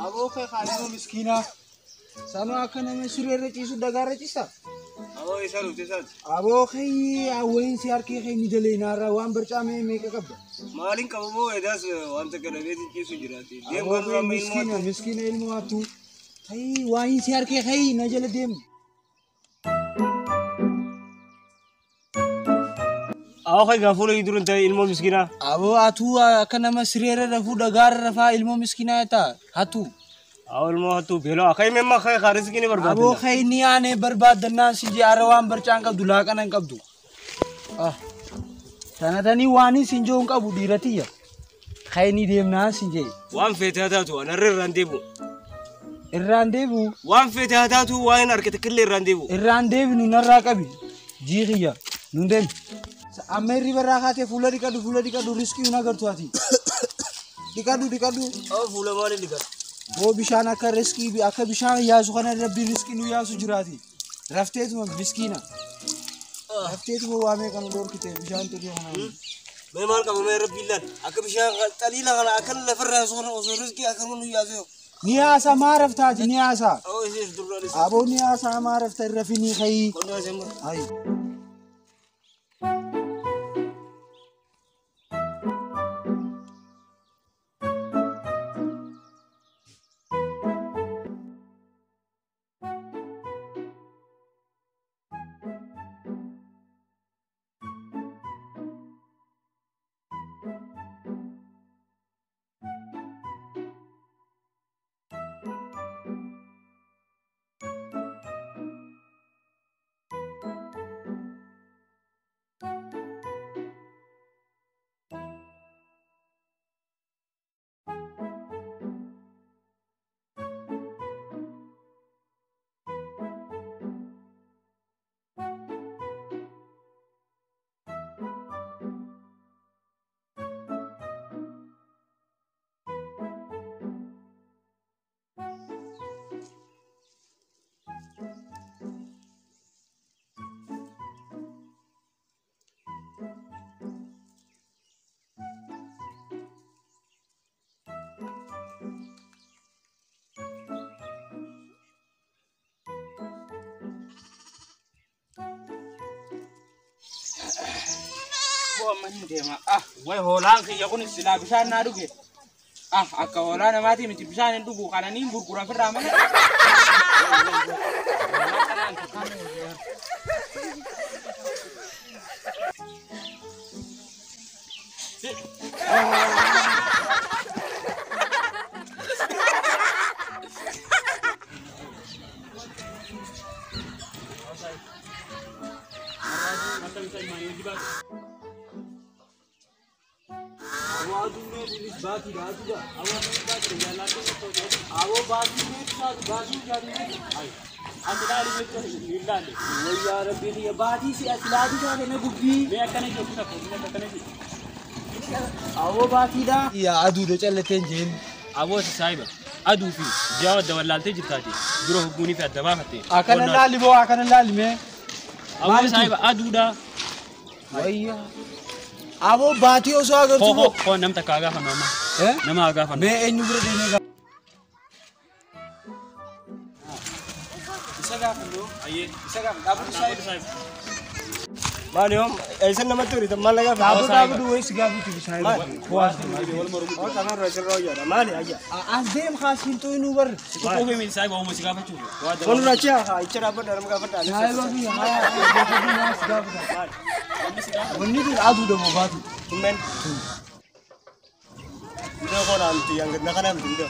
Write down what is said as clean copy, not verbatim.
Abo kay khalimu miskina sanu akana me surere chisu dagare chisa abo isaru tisat abo kay awen siar ke kay midele nara wan bercha me kakab malin kabo edas wanta kana bedi chisu jirati dem abo miskina ilmu atu kay wain siar ke kay najale dem aw kay gafulo idurun tay ilmu miskina abo atu akana me surere rafu dagare rafa ilmu miskina eta hatu awal mo hatu belo akay memma kay kharis kini barbad abo kay ni ane barbad dana sinji arawan berchang ka dula kanan kabdu tanadani wani sinjo ka budirati ya kay ni dem na sinje wan fetata to anar rendezvous wan fetata to wain arkete kille rendezvous nu narra kabi jigiya nundem ameri barakate fulari kadu riski una gartuati dikadu aw fula mali digar वो बिशाना का रिस्की भी आखिर बिशाना याज़ू खाना रब्बी रिस्की नु याज़ू जुराती रफ्ते तुम बिस्कीना रफ्ते तुम वो आमे कन लोर किते बिशान तो दिया खाना मैं मान का मैं रब्बी लन आखिर बिशान तली लगा आखिर लफर रहा रिस्की आखिर मनु याज़ू नियासा मारफ्ता जी नियासा ओ इसे दुर्रा अबो नियासा मारफ्ता रफीनी खाई कौन है आई من ديما وي هولان كي يكون السلا بشان نادوكي اكا هولان ماتي متي بشان ندوكو قانانين غرغرا في الرامن बाकी राजूगा आवाज़ बात चला तो आवो बाकी में साथ बाजू जाने आई असलाली में तो लीला ले वो यार अभी ये बाजी से असलाली जाने में गुब्बी मैं कने जो कुछ मैं कने आवो बाकी दा या अदू दे चलते जेल आवो साहिब अदू फी जावद दवलालते जिताती गुरो हुकुनी पे दबा खाते आकन लाली वो आकन लाली में आवो साहिब अदू दा भैया Abo baati osoo agartu. Koo namta kaa gaafa nama. Nama gaafa. Mee eenyu bira deemee gaafa. Isa gaafa loo. Ayyee isa gaafa dhaabbatu saayib. Maali yoom eessan namatti horiitan maal na gaafa. Dhaabbatu wayis gaafatu saayib. Kuwaas Kanarra sirraa hojjedha maali ayya. As deem haasiin tooyi nu barre. Koo fi min saayib oomuu si gaafachuu. Wanura achi haa icha dhaabbadha nama gaafadha. saayib fi haa gaafata. Wanni kun aduu damo baatu. Tummeen. Ndio kona mti yang nakana mti ndio.